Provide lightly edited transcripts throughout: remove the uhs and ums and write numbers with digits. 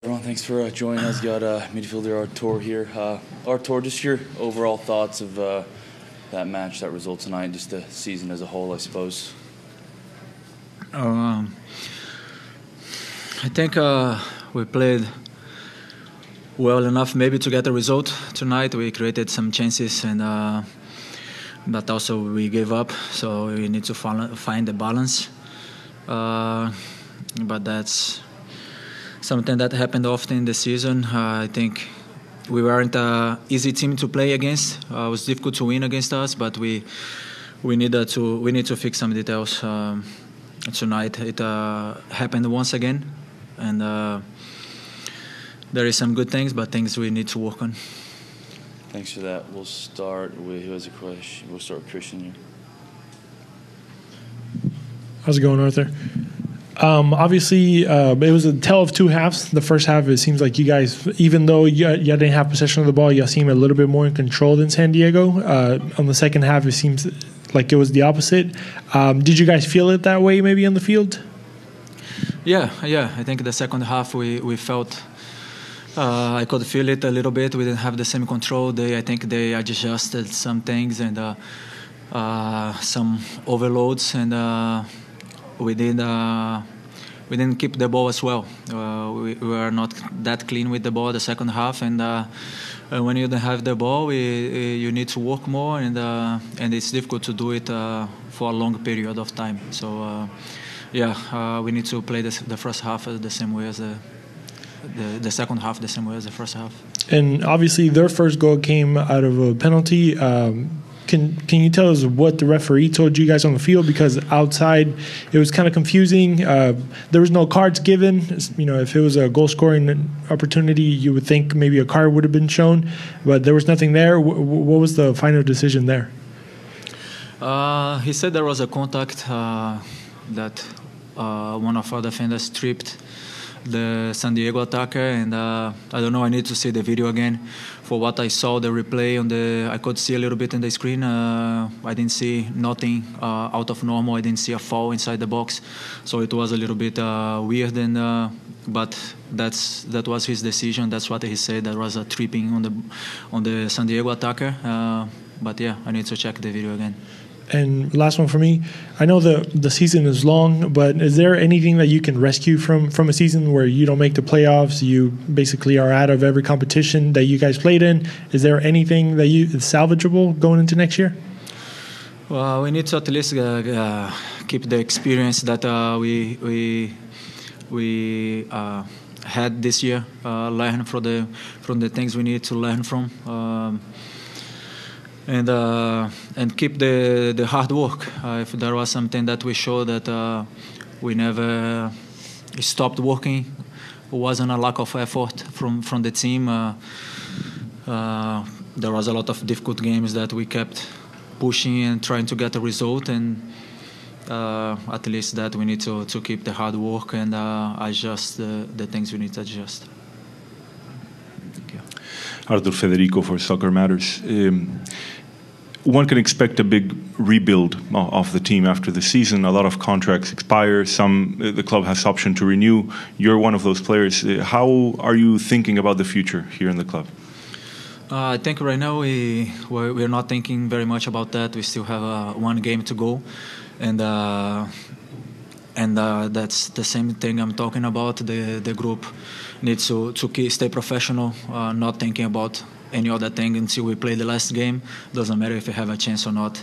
Everyone, thanks for joining us. Got midfielder Artur here. Artur, just your overall thoughts of that match, that result tonight, just the season as a whole, I suppose. I think we played well enough maybe to get a result tonight. We created some chances, but also we gave up. So we need to find the balance. But that's something that happened often in the season. I think we weren't an easy team to play against. It was difficult to win against us, but we need to fix some details. Tonight it happened once again, and there is some good things, but things we need to work on. Thanks for that. We'll start with who has a question. We'll start with Christian here. How's it going, Arthur? Obviously, it was a tale of two halves. The first half, it seems like you guys, even though you didn't have possession of the ball, you seem a little bit more in control than San Diego. On the second half, it seems like it was the opposite. Did you guys feel it that way maybe on the field? Yeah. I think the second half we felt I could feel it a little bit. We didn't have the same control. I think they adjusted some things and some overloads, and we didn't keep the ball as well. We were not that clean with the ball the second half, and when you don't have the ball, you need to work more, and it's difficult to do it for a long period of time. So we need to play the first half the same way as the second half, the same way as the first half. And obviously, their first goal came out of a penalty. Can you tell us what the referee told you guys on the field? Because outside, it was kind of confusing. There was no cards given. If it was a goal-scoring opportunity, you would think maybe a card would have been shown, but there was nothing there. What was the final decision there? He said there was a contact that one of our defenders tripped the San Diego attacker, and I don't know, I need to see the video again. For what I saw, the replay I could see a little bit in the screen. I didn't see nothing out of normal. I didn't see a foul inside the box, so it was a little bit weird. But that was his decision. That's what he said. There was a tripping on the San Diego attacker. But yeah, I need to check the video again. And last one for me. I know the season is long, but is there anything that you can rescue from a season where you don't make the playoffs? You basically are out of every competition that you guys played in. Is there anything that is salvageable going into next year? Well, we need to at least keep the experience that we had this year. Learn from the things we need to learn from. And keep the hard work. If there was something that we showed that we never stopped working, it wasn't a lack of effort from the team. There was a lot of difficult games that we kept pushing and trying to get a result, and at least that we need to keep the hard work and adjust the things we need to adjust. Artur Federico for Soccer Matters. One can expect a big rebuild of the team after the season. A lot of contracts expire. The club has option to renew. You're one of those players. How are you thinking about the future here in the club? I think right now we're not thinking very much about that. We still have one game to go, and that's the same thing I'm talking about. The group needs to stay professional, not thinking about any other thing until we play the last game. Doesn't matter if we have a chance or not.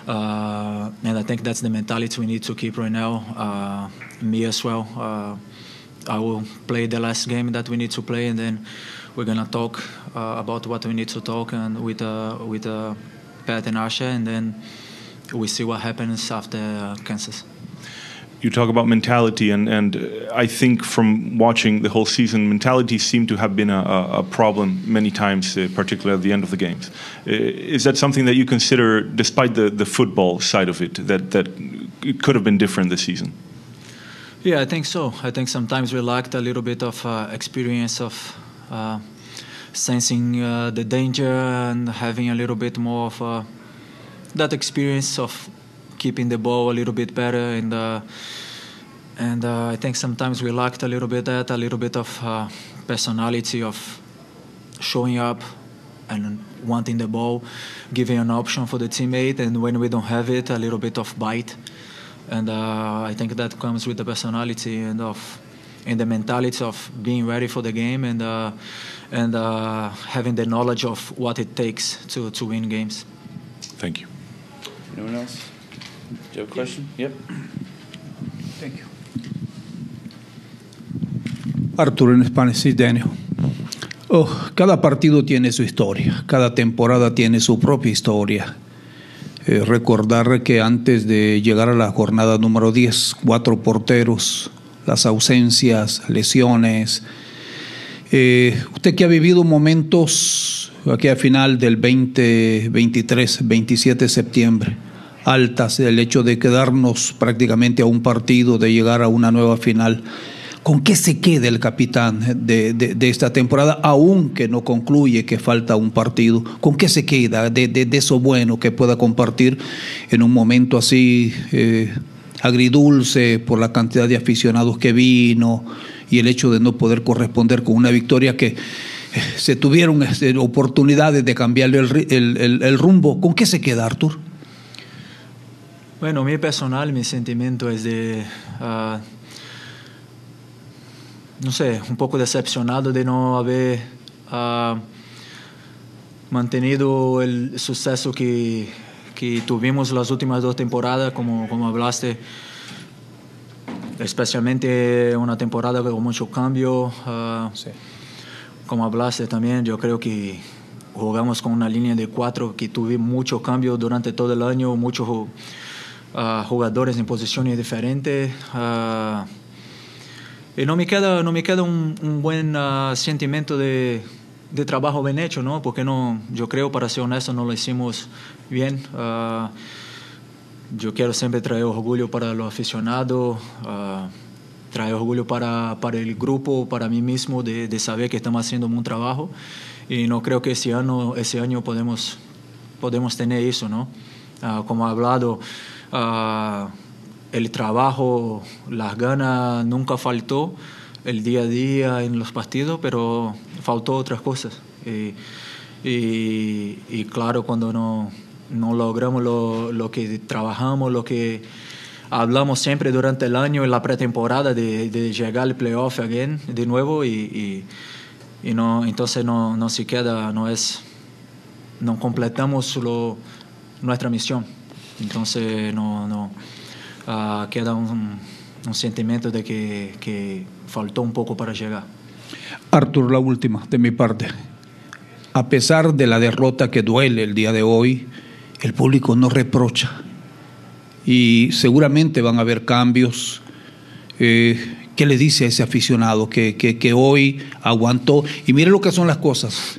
And I think that's the mentality we need to keep right now. Me as well. I will play the last game that we need to play, and then we're gonna talk about what we need to talk and with Pat and Asha, and then we see what happens after Kansas. You talk about mentality, and I think from watching the whole season, mentality seemed to have been a problem many times, particularly at the end of the games. Is that something that you consider, despite the football side of it, that it could have been different this season? Yeah, I think so. I think sometimes we lacked a little bit of experience of sensing the danger and having a little bit more of that experience of keeping the ball a little bit better, And I think sometimes we lacked a little bit of personality of showing up and wanting the ball, giving an option for the teammate, and when we don't have it, a little bit of bite. And I think that comes with the personality and the mentality of being ready for the game and having the knowledge of what it takes to win games. Thank you. Anyone else? Do you have a question? Yep. Thank you. Artur in Spanish, sí, Daniel. Cada partido tiene su historia, cada temporada tiene su propia historia. Recordar que antes de llegar a la jornada número 10, 4 porteros, las ausencias, lesiones. Usted que ha vivido momentos aquí a final del 2023, 27 de septiembre, altas, el hecho de quedarnos prácticamente a un partido, de llegar a una nueva final. ¿Con qué se queda el capitán de esta temporada, aunque no concluye, que falta un partido? ¿Con qué se queda de eso bueno que pueda compartir en un momento así agridulce por la cantidad de aficionados que vino y el hecho de no poder corresponder con una victoria que se tuvieron oportunidades de cambiarle el rumbo? ¿Con qué se queda, Artur? Bueno, mi sentimiento es de... no sé, un poco decepcionado de no haber mantenido el suceso que tuvimos las últimas 2 temporadas, como hablaste, especialmente una temporada con mucho cambio. Sí. Como hablaste también, yo creo que jugamos con una línea de 4 que tuve mucho cambio durante todo el año, muchos jugadores en posiciones diferentes. Y no me queda un buen sentimiento de trabajo bien hecho, ¿no? Porque yo creo, para ser honesto, no lo hicimos bien. Yo quiero siempre traer orgullo para los aficionados, traer orgullo para el grupo, para mí mismo, de saber que estamos haciendo un buen trabajo. Y no creo que ese año podemos tener eso, ¿no? Como he hablado, el trabajo, las ganas nunca faltó, el día a día en los partidos, pero faltó otras cosas. Y claro, cuando no logramos lo que trabajamos, lo que hablamos siempre durante el año, en la pretemporada, de llegar al playoff again, de nuevo, entonces no se queda, no completamos nuestra misión. Entonces queda un sentimiento de que faltó un poco para llegar. Artur, la última de mi parte. A pesar de la derrota que duele el día de hoy, el público no reprocha. Y seguramente van a haber cambios. ¿Qué le dice a ese aficionado que hoy aguantó? Y mire lo que son las cosas.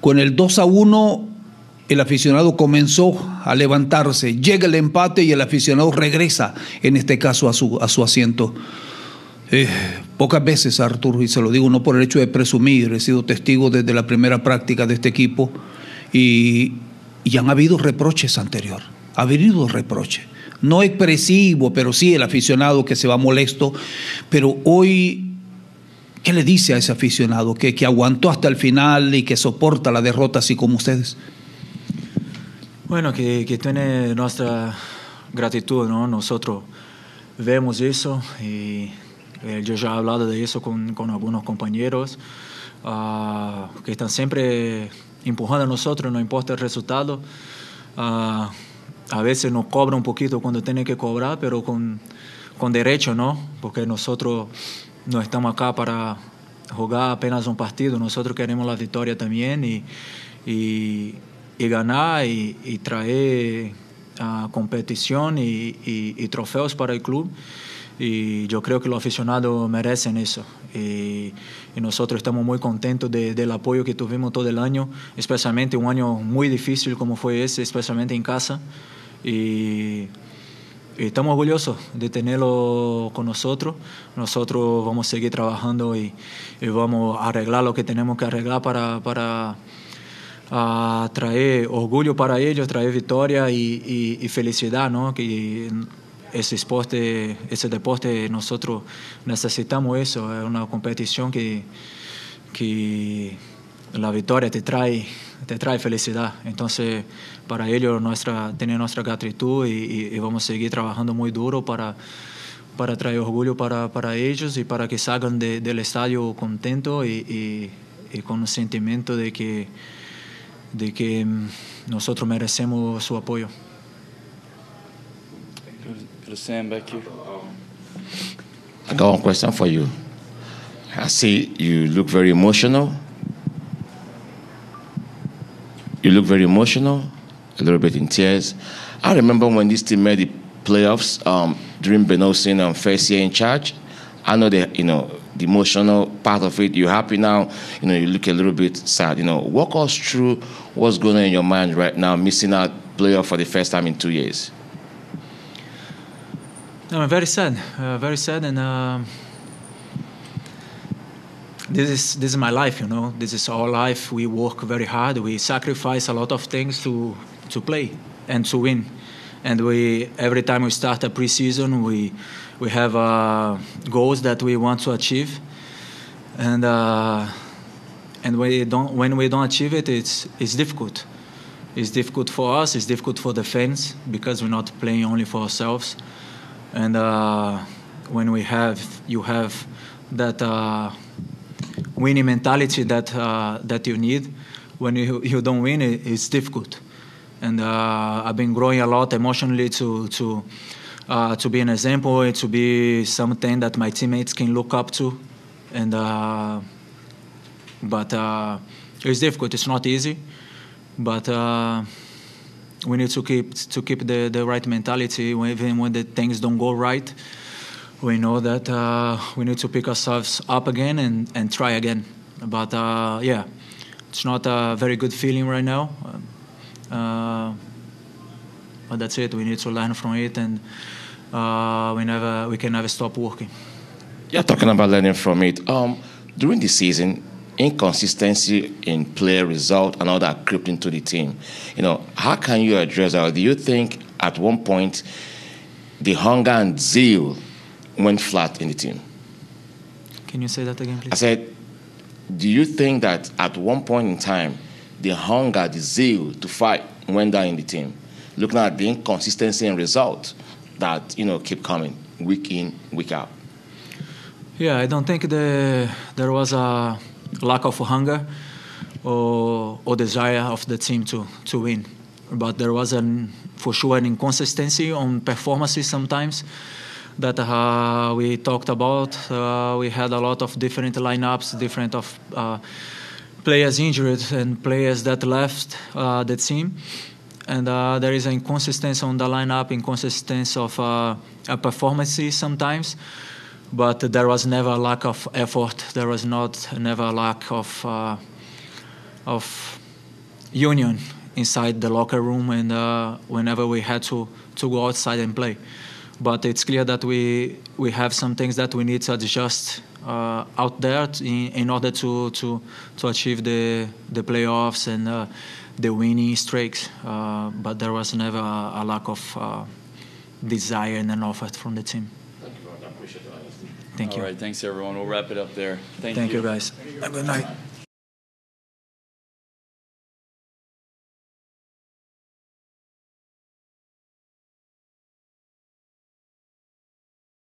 Con el 2-1, el aficionado comenzó a levantarse, llega el empate y el aficionado regresa, en este caso a su asiento. Pocas veces, Artur, y se lo digo no por el hecho de presumir, he sido testigo desde la primera práctica de este equipo y han habido reproches anteriores, ha habido reproches, no expresivo, pero sí el aficionado que se va molesto. Pero hoy, ¿qué le dice a ese aficionado que aguantó hasta el final y que soporta la derrota así como ustedes? Bueno, que tiene nuestra gratitud, ¿no? Nosotros vemos eso y yo ya he hablado de eso con algunos compañeros que están siempre empujando a nosotros, no importa el resultado. A veces nos cobra un poquito cuando tiene que cobrar, pero con derecho, ¿no? Porque nosotros no estamos acá para jugar apenas un partido, nosotros queremos la victoria también y ganar y traer competición y trofeos para el club. Y yo creo que los aficionados merecen eso. Y nosotros estamos muy contentos del apoyo que tuvimos todo el año, especialmente un año muy difícil como fue ese, especialmente en casa. Y estamos orgullosos de tenerlo con nosotros. Nosotros vamos a seguir trabajando y vamos a arreglar lo que tenemos que arreglar para traer orgullo para ellos, traer victoria y felicidad, ¿no? Que ese deporte, nosotros necesitamos eso. Es una competición que la victoria te trae felicidad. Entonces, para ellos, tener nuestra gratitud y vamos a seguir trabajando muy duro para traer orgullo para ellos y para que salgan del estadio contentos y con un sentimiento de que nosotros merecemos su apoyo. Go to Sam back here. I got one question for you. I see you look very emotional. You look very emotional, a little bit in tears. I remember when this team made the playoffs during Beno's first year in charge. I know that, the emotional part of it. You're happy now, you look a little bit sad. Walk us through what's going on in your mind right now, missing out playoff for the first time in 2 years. No, I'm very sad, and this is my life, This is our life. We work very hard. We sacrifice a lot of things to play and to win. And every time we start a preseason, we have goals that we want to achieve, and when we don't achieve it, it's difficult. It's difficult for us. It's difficult for the fans because we're not playing only for ourselves. And when you have that winning mentality that you need, when you don't win, it's difficult. And I've been growing a lot emotionally to be an example and to be something that my teammates can look up to. And but it's difficult. It's not easy, but we need to keep the right mentality even when the things don't go right. We know that we need to pick ourselves up again and try again. But it's not a very good feeling right now. But that's it. We need to learn from it, and we can never stop working. You're talking about learning from it. During the season, inconsistency in player result and all that crept into the team. How can you address that? Do you think at one point the hunger and zeal went flat in the team? Can you say that again, please? I said, do you think that at one point in time the hunger, the zeal to fight went down in the team? Looking at the inconsistency in result that keep coming week in, week out. Yeah, I don't think there was a lack of hunger or desire of the team to win, but there was for sure an inconsistency on performances sometimes that we talked about. We had a lot of different lineups, different of players injured and players that left the team. And there is an inconsistency on the lineup, inconsistency of performances sometimes. But there was never a lack of effort. There was never a lack of union inside the locker room, and whenever we had to go outside and play. But it's clear that we have some things that we need to adjust out there in order to achieve the playoffs and the winning streaks. But there was never a lack of desire and an effort from the team. Thank you, I appreciate it. Thank you. All right, thanks everyone. We'll wrap it up there. Thank you, guys. Have a good night.